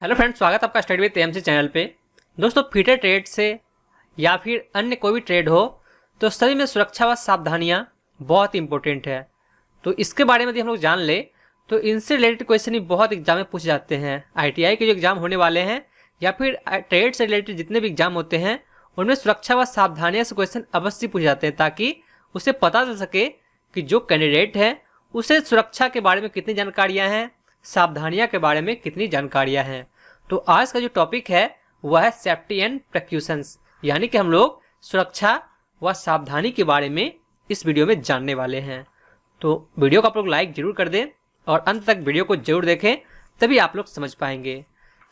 Hello friends, स्वागत है आपका स्टडी विद एएमसी चैनल पे। दोस्तों, फीटर ट्रेड से या फिर अन्य कोई भी ट्रेड हो तो सभी में सुरक्षा व सावधानियां बहुत इंपॉर्टेंट है। तो इसके बारे में यदि हम लोग जान ले तो इनसे रिलेटेड क्वेश्चन ही बहुत एग्जाम में पूछे जाते हैं। आईटीआई के जो एग्जाम होने वाले हैं या फिर ट्रेड से रिलेटेड जितने भी एग्जाम होते हैं उनमें सुरक्षा व सावधानियां से क्वेश्चन अवश्य पूछे जाते हैं, ताकि उसे पता चल सके कि जो कैंडिडेट है उसे सुरक्षा के बारे में कितनी जानकारियाँ हैं, सावधानियां के बारे में कितनी जानकारियां हैं। तो आज का जो टॉपिक है वह है सेफ्टी एंड प्रिकॉशंस, यानी कि हम लोग सुरक्षा व सावधानी के बारे में इस वीडियो में जानने वाले हैं। तो वीडियो को आप लोग लाइक जरूर कर दें और अंत तक वीडियो को जरूर देखें, तभी आप लोग समझ पाएंगे।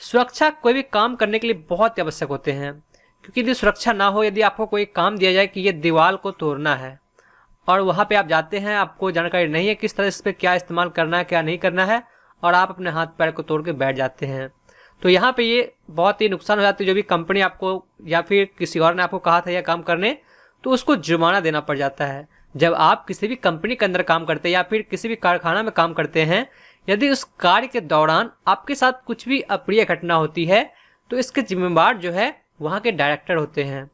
सुरक्षा कोई भी काम करने के लिए बहुत ही आवश्यक होते हैं, क्योंकि यदि सुरक्षा ना हो, यदि आपको कोई काम दिया जाए कि ये दीवार को तोड़ना है और वहाँ पे आप जाते हैं, आपको जानकारी नहीं है किस तरह इस पर क्या इस्तेमाल करना है क्या नहीं करना है, और आप अपने हाथ पैर को तोड़ के बैठ जाते हैं, तो यहाँ पे ये बहुत ही नुकसान हो जाती है। जो भी कंपनी आपको या फिर किसी और ने आपको कहा था यह काम करने, तो उसको जुर्माना देना पड़ जाता है। जब आप किसी भी कंपनी के अंदर काम करते हैं या फिर किसी भी कारखाना में काम करते हैं, यदि उस कार्य के दौरान आपके साथ कुछ भी अप्रिय घटना होती है तो इसके जिम्मेदार जो है वहाँ के डायरेक्टर होते हैं।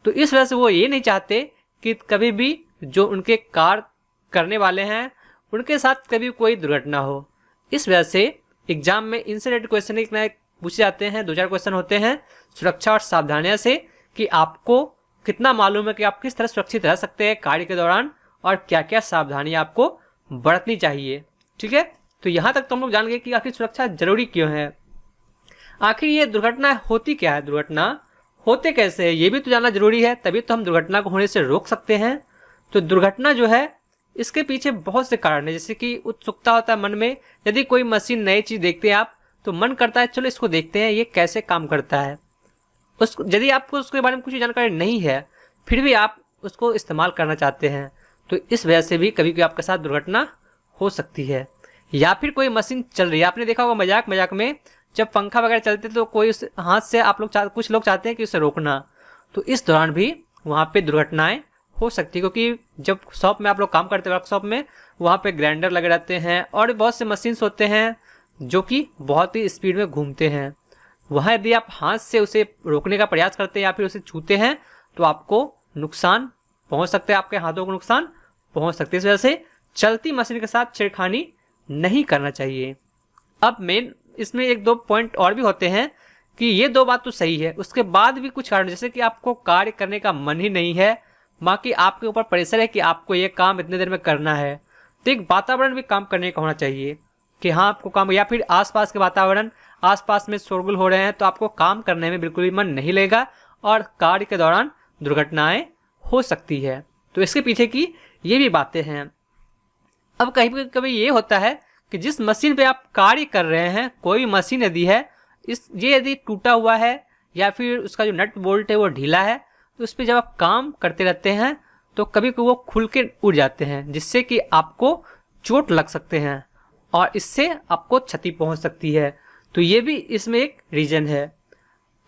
तो इस वजह से वो ये नहीं चाहते कि कभी भी जो उनके कार्य करने वाले हैं उनके साथ कभी कोई दुर्घटना हो। इस वजह से एग्जाम में इनसे रिलेटेड क्वेश्चन एक नए पूछे जाते हैं। 2-4 क्वेश्चन होते हैं सुरक्षा और सावधानियां से, कि आपको कितना मालूम है कि आप किस तरह सुरक्षित रह सकते हैं कार्य के दौरान और क्या क्या सावधानियां आपको बरतनी चाहिए। ठीक है, तो यहाँ तक तो हम लोग जान गए कि आखिर सुरक्षा जरूरी क्यों है। आखिर ये दुर्घटना होती क्या है, दुर्घटना होते कैसे है, ये भी तो जानना जरूरी है, तभी तो हम दुर्घटना को होने से रोक सकते हैं। तो दुर्घटना जो है इसके पीछे बहुत से कारण है, जैसे कि उत्सुकता होता है मन में। यदि कोई मशीन नई चीज देखते हैं आप, तो मन करता है चलो इसको देखते हैं ये कैसे काम करता है। यदि आपको उसके बारे में कुछ जानकारी नहीं है फिर भी आप उसको इस्तेमाल करना चाहते हैं, तो इस वजह से भी कभी कभी आपके साथ दुर्घटना हो सकती है। या फिर कोई मशीन चल रही है, आपने देखा होगा मजाक मजाक में जब पंखा वगैरह चलते तो कोई उस हाथ से आप लोग कुछ लोग चाहते हैं कि उसे रोकना, तो इस दौरान भी वहाँ पे दुर्घटनाएं हो सकती है। क्योंकि जब शॉप में आप लोग काम करते हैं, वर्कशॉप में, वहाँ पे ग्राइंडर लगे रहते हैं और बहुत से मशीन्स होते हैं जो कि बहुत ही स्पीड में घूमते हैं। वहाँ यदि आप हाथ से उसे रोकने का प्रयास करते हैं या फिर उसे छूते हैं तो आपको नुकसान पहुँच सकते हैं, आपके हाथों को नुकसान पहुँच सकते हैं। इस वजह से चलती मशीन के साथ छेड़खानी नहीं करना चाहिए। अब मेन इसमें 1-2 पॉइंट और भी होते हैं कि ये 2 बात तो सही है, उसके बाद भी कुछ कारण, जैसे कि आपको कार्य करने का मन ही नहीं है, बाकी आपके ऊपर प्रेशर है कि आपको ये काम इतने देर में करना है, तो एक वातावरण भी काम करने का होना चाहिए कि हाँ आपको काम, या फिर आसपास के वातावरण, आसपास में शोरगुल हो रहे हैं तो आपको काम करने में बिल्कुल भी मन नहीं लगेगा और कार्य के दौरान दुर्घटनाएं हो सकती है। तो इसके पीछे की ये भी बातें हैं। अब कहीं कभी ये होता है कि जिस मशीन पे आप कार्य कर रहे हैं, कोई मशीन यदि है ये यदि टूटा हुआ है या फिर उसका जो नट बोल्ट है वो ढीला है, तो उस पर जब आप काम करते रहते हैं तो कभी कभी वो खुल के उड़ जाते हैं, जिससे कि आपको चोट लग सकते हैं और इससे आपको क्षति पहुंच सकती है। तो ये भी इसमें एक रीजन है।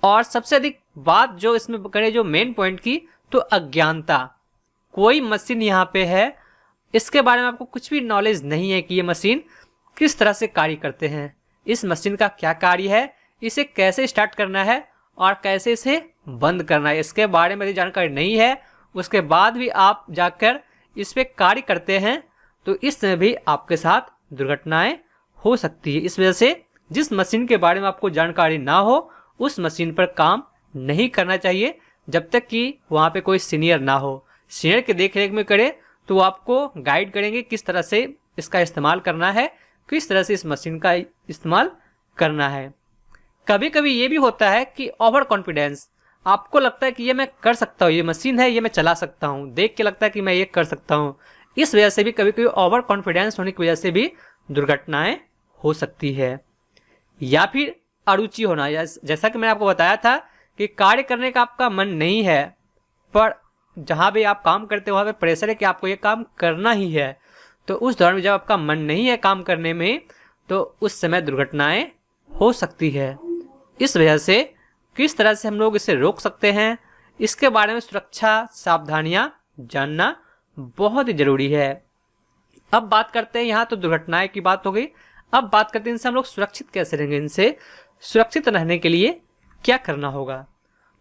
और सबसे अधिक बात जो इसमें करें, जो मेन पॉइंट की, तो अज्ञानता। कोई मशीन यहाँ पे है, इसके बारे में आपको कुछ भी नॉलेज नहीं है कि ये मशीन किस तरह से कार्य करते हैं, इस मशीन का क्या कार्य है, इसे कैसे स्टार्ट करना है और कैसे इसे बंद करना है, इसके बारे में यदि जानकारी नहीं है, उसके बाद भी आप जाकर इस पे कार्य करते हैं तो इस समय भी आपके साथ दुर्घटनाएं हो सकती है। इस वजह से जिस मशीन के बारे में आपको जानकारी ना हो उस मशीन पर काम नहीं करना चाहिए जब तक कि वहाँ पे कोई सीनियर ना हो। सीनियर के देख रेख में करे तो वो आपको गाइड करेंगे किस तरह से इसका इस्तेमाल करना है, किस तरह से इस मशीन का इस्तेमाल करना है। कभी कभी ये भी होता है कि ओवर कॉन्फिडेंस, आपको लगता है कि ये मैं कर सकता हूँ, ये मशीन है, ये मैं चला सकता हूँ, देख के लगता है कि मैं ये कर सकता हूँ। इस वजह से भी कभी कभी ओवर कॉन्फिडेंस होने की वजह से भी दुर्घटनाएं हो सकती है। या फिर अरुचि होना, जैसा कि मैंने आपको बताया था कि कार्य करने का आपका मन नहीं है, पर जहाँ भी आप काम करते हो वहाँ पे प्रेशर है कि आपको ये काम करना ही है, तो उस दौरान जब आपका मन नहीं है काम करने में तो उस समय दुर्घटनाएं हो सकती है। इस वजह से किस तरह से हम लोग इसे रोक सकते हैं, इसके बारे में सुरक्षा सावधानियां जानना बहुत ही जरूरी है। अब बात करते हैं, यहाँ तो दुर्घटनाएं की बात हो गई, अब बात करते हैं इनसे हम लोग सुरक्षित कैसे रहेंगे। इनसे सुरक्षित रहने के लिए क्या करना होगा।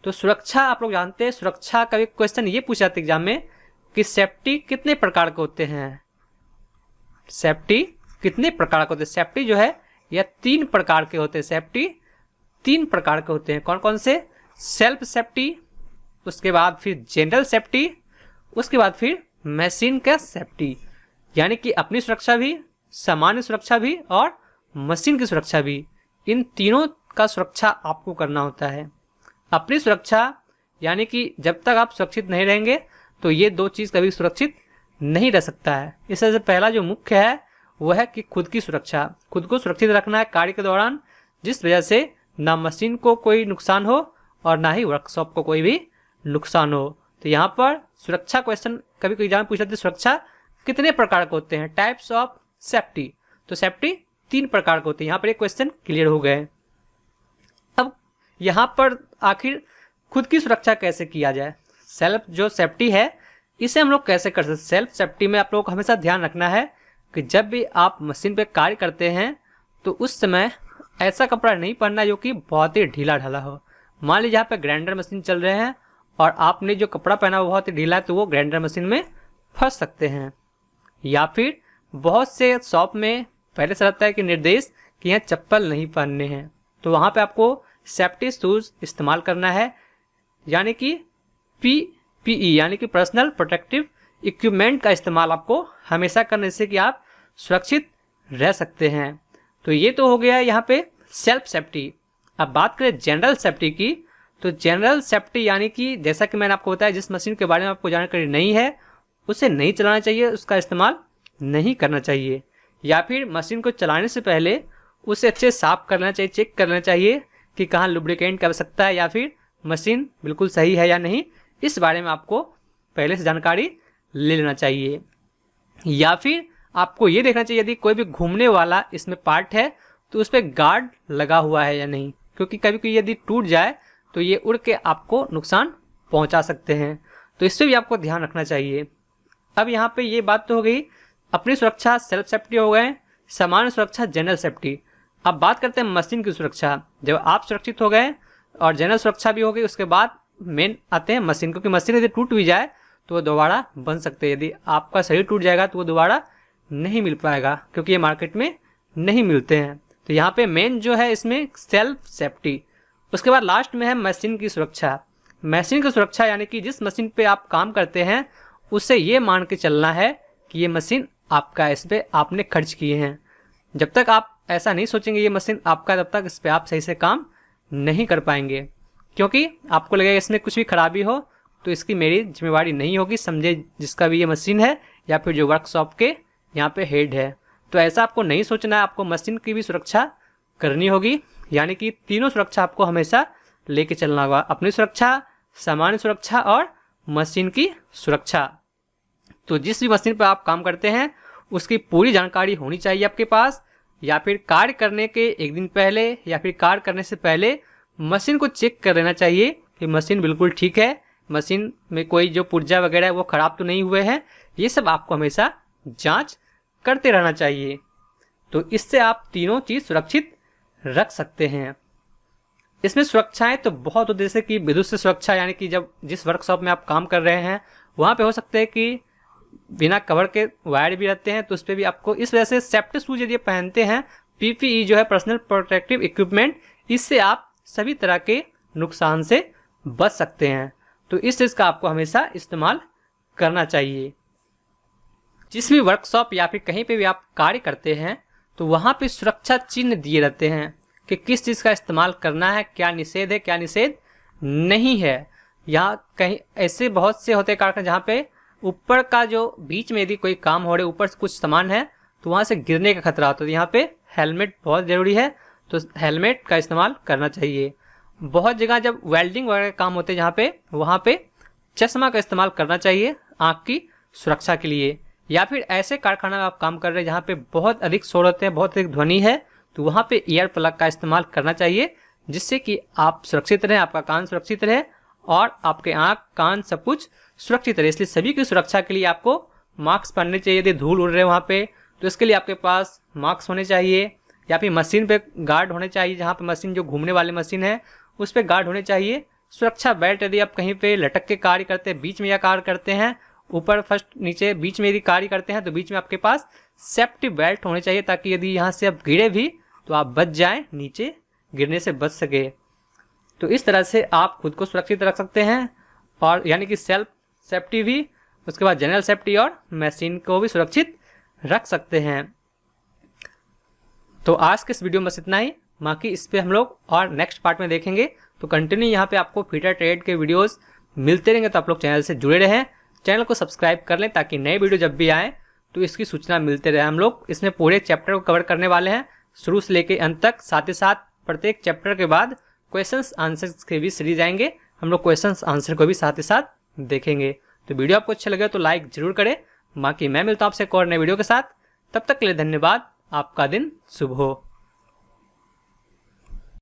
तो सुरक्षा आप लोग जानते हैं, सुरक्षा का भी क्वेश्चन ये पूछा जाता है एग्जाम में कि सेफ्टी कितने प्रकार के होते हैं। सेफ्टी कितने प्रकार के होते हैं? सेफ्टी जो है यह 3 प्रकार के होते हैं। सेफ्टी 3 प्रकार के होते हैं। कौन कौन से? सेल्फ सेफ्टी, उसके बाद फिर जनरल सेफ्टी, उसके बाद फिर मशीन का सेफ्टी, यानी कि अपनी सुरक्षा भी, सामान्य सुरक्षा भी और मशीन की सुरक्षा भी। इन तीनों का सुरक्षा आपको करना होता है। अपनी सुरक्षा यानी कि जब तक आप सुरक्षित नहीं रहेंगे तो ये 2 चीज़ कभी सुरक्षित नहीं रह सकता है। इसमें से पहला जो मुख्य है वो है कि खुद की सुरक्षा। खुद को सुरक्षित रखना है कार्य के दौरान, जिस वजह से ना मशीन को कोई नुकसान हो और ना ही वर्कशॉप को कोई भी नुकसान हो। तो यहाँ पर सुरक्षा क्वेश्चन कभी कोई एग्जाम पूछ लेते हैं, सुरक्षा कितने प्रकार के होते हैं, टाइप्स ऑफ सेफ्टी। तो सेफ्टी 3 प्रकार के होते हैं। यहाँ पर एक क्वेश्चन क्लियर हो गए। अब यहाँ पर आखिर खुद की सुरक्षा कैसे किया जाए, सेल्फ जो सेफ्टी है इसे हम लोग कैसे कर सकते हैं। सेल्फ सेफ्टी में आप लोगों को हमेशा ध्यान रखना है कि जब भी आप मशीन पे कार्य करते हैं तो उस समय ऐसा कपड़ा नहीं पहनना जो कि बहुत ही ढीला ढाला हो। मान लीजिए यहाँ पे ग्राइंडर मशीन चल रहे हैं और आपने जो कपड़ा पहना वो बहुत ही ढीला है, तो वो ग्राइंडर मशीन में फंस सकते हैं। या फिर बहुत से शॉप में पहले से रहता है कि निर्देश कि यहाँ चप्पल नहीं पहनने हैं, तो वहाँ पे आपको सेफ्टी शूज़ इस्तेमाल करना है, यानी कि PPE यानी कि पर्सनल प्रोटेक्टिव इक्विपमेंट का इस्तेमाल आपको हमेशा करने से कि आप सुरक्षित रह सकते हैं। तो ये तो हो गया यहाँ पे सेल्फ सेफ्टी। अब बात करें जनरल सेफ्टी की, तो जनरल सेफ्टी यानी कि जैसा कि मैंने आपको बताया, जिस मशीन के बारे में आपको जानकारी नहीं है उसे नहीं चलाना चाहिए, उसका इस्तेमाल नहीं करना चाहिए। या फिर मशीन को चलाने से पहले उसे अच्छे साफ करना चाहिए, चेक करना चाहिए कि कहाँ लुब्रिकेंट की आवश्यकता है या फिर मशीन बिल्कुल सही है या नहीं, इस बारे में आपको पहले से जानकारी ले लेना चाहिए। या फिर आपको ये देखना चाहिए यदि कोई भी घूमने वाला इसमें पार्ट है तो उस पर गार्ड लगा हुआ है या नहीं, क्योंकि कभी कभी यदि टूट जाए तो ये उड़ के आपको नुकसान पहुंचा सकते हैं। तो इस पर भी आपको ध्यान रखना चाहिए। अब यहाँ पे ये बात तो हो गई अपनी सुरक्षा, सेल्फ सेफ्टी हो गए, सामान्य सुरक्षा, जनरल सेफ्टी। अब बात करते हैं मशीन की सुरक्षा। जब आप सुरक्षित हो गए और जनरल सुरक्षा भी हो गई, उसके बाद मेन आते हैं मशीन, क्योंकि मशीन यदि टूट भी जाए तो वो दोबारा बन सकते हैं। यदि आपका शरीर टूट जाएगा तो वो दोबारा नहीं मिल पाएगा, क्योंकि ये मार्केट में नहीं मिलते हैं। तो यहाँ पे मेन जो है इसमें सेल्फ सेफ्टी। उसके बाद लास्ट में है मशीन की सुरक्षा। मशीन की सुरक्षा यानी कि जिस मशीन पे आप काम करते हैं उससे ये मान के चलना है कि ये मशीन आपका है, इस पर आपने खर्च किए हैं। जब तक आप ऐसा नहीं सोचेंगे ये मशीन आपका, तब तक इस पर आप सही से काम नहीं कर पाएंगे, क्योंकि आपको लगेगा इसमें कुछ भी खराबी हो तो इसकी मेरी जिम्मेवारी नहीं होगी, समझे जिसका भी ये मशीन है या फिर जो वर्कशॉप के यहाँ पे हेड है। तो ऐसा आपको नहीं सोचना है, आपको मशीन की भी सुरक्षा करनी होगी, यानी कि तीनों सुरक्षा आपको हमेशा लेके चलना होगा, अपनी सुरक्षा, सामान्य सुरक्षा और मशीन की सुरक्षा। तो जिस भी मशीन पर आप काम करते हैं उसकी पूरी जानकारी होनी चाहिए आपके पास, या फिर कार्य करने के एक दिन पहले या फिर कार्य करने से पहले मशीन को चेक कर लेना चाहिए कि मशीन बिल्कुल ठीक है, मशीन में कोई जो पुर्जा वगैरह है वो ख़राब तो नहीं हुए हैं। ये सब आपको हमेशा जांच करते रहना चाहिए। तो इससे आप तीनों चीज़ सुरक्षित रख सकते हैं। इसमें सुरक्षाएं तो बहुत होती है, जैसे कि विद्युत से सुरक्षा, यानी कि जब जिस वर्कशॉप में आप काम कर रहे हैं वहाँ पे हो सकते हैं कि बिना कवर के वायर भी रहते हैं, तो उस पर भी आपको इस वजह से सेफ्टी शूज यदि पहनते हैं, PPE जो है पर्सनल प्रोटेक्टिव इक्विपमेंट, इससे आप सभी तरह के नुकसान से बच सकते हैं। तो इस चीज़ का आपको हमेशा इस्तेमाल करना चाहिए। जिस भी वर्कशॉप या फिर कहीं पे भी आप कार्य करते हैं तो वहाँ पे सुरक्षा चिन्ह दिए रहते हैं कि किस चीज़ का इस्तेमाल करना है, क्या निषेध है, क्या निषेध नहीं है। यहाँ कहीं ऐसे बहुत से होते कारखाने जहाँ पे ऊपर का जो बीच में यदि कोई काम हो रहा है, ऊपर से कुछ सामान है तो वहाँ से गिरने का खतरा होता है। यहाँ पे हेलमेट बहुत ज़रूरी है, तो हेलमेट का इस्तेमाल करना चाहिए। बहुत जगह जब वेल्डिंग वगैरह काम होते हैं जहाँ पे, वहाँ पे चश्मा का इस्तेमाल करना चाहिए आँख की सुरक्षा के लिए। या फिर ऐसे कारखाना में आप काम कर रहे हैं जहाँ पे बहुत अधिक शोर होते हैं, बहुत अधिक ध्वनि है, तो वहाँ पे ईयर प्लग का इस्तेमाल करना चाहिए, जिससे कि आप सुरक्षित रहें, आपका कान सुरक्षित रहे और आपके आँख, कान सब कुछ सुरक्षित रहे। इसलिए सभी की सुरक्षा के लिए आपको मास्क पहनने चाहिए। यदि धूल उड़ रहे हैं वहाँ पे तो इसके लिए आपके पास मास्क होने चाहिए। या फिर मशीन पे गार्ड होने चाहिए, जहाँ पे मशीन जो घूमने वाली मशीन है उस पर गार्ड होने चाहिए। सुरक्षा बेल्ट यदि आप कहीं पे लटक के कार्य करते हैं, बीच में या कार्य करते हैं, ऊपर फर्स्ट नीचे बीच में यदि कार्य करते हैं तो बीच में आपके पास सेफ्टी बेल्ट होने चाहिए, ताकि यदि यहाँ से आप गिरे भी तो आप बच जाएं, नीचे गिरने से बच सके। तो इस तरह से आप खुद को सुरक्षित रख सकते हैं, और यानी कि सेल्फ सेफ्टी भी, उसके बाद जनरल सेफ्टी और मशीन को भी सुरक्षित रख सकते हैं। तो आज के इस वीडियो में बस इतना ही, बाकी इस पे हम लोग और नेक्स्ट पार्ट में देखेंगे। तो कंटिन्यू यहाँ पे आपको फीटर ट्रेड के वीडियोस मिलते रहेंगे, तो आप लोग चैनल से जुड़े रहें, चैनल को सब्सक्राइब कर लें ताकि नए वीडियो जब भी आए तो इसकी सूचना मिलते रहे। हम लोग इसमें पूरे चैप्टर को कवर करने वाले हैं शुरू से लेकर अंत तक, साथ ही साथ प्रत्येक चैप्टर के बाद क्वेश्चंस आंसर्स के भी सीरीज आएंगे, हम लोग क्वेश्चंस आंसर को भी साथ ही साथ देखेंगे। तो वीडियो आपको अच्छा लगे तो लाइक जरूर करें। बाकी मैं मिलता हूँ आपसे एक और नए वीडियो के साथ, तब तक के लिए धन्यवाद। आपका दिन शुभ हो।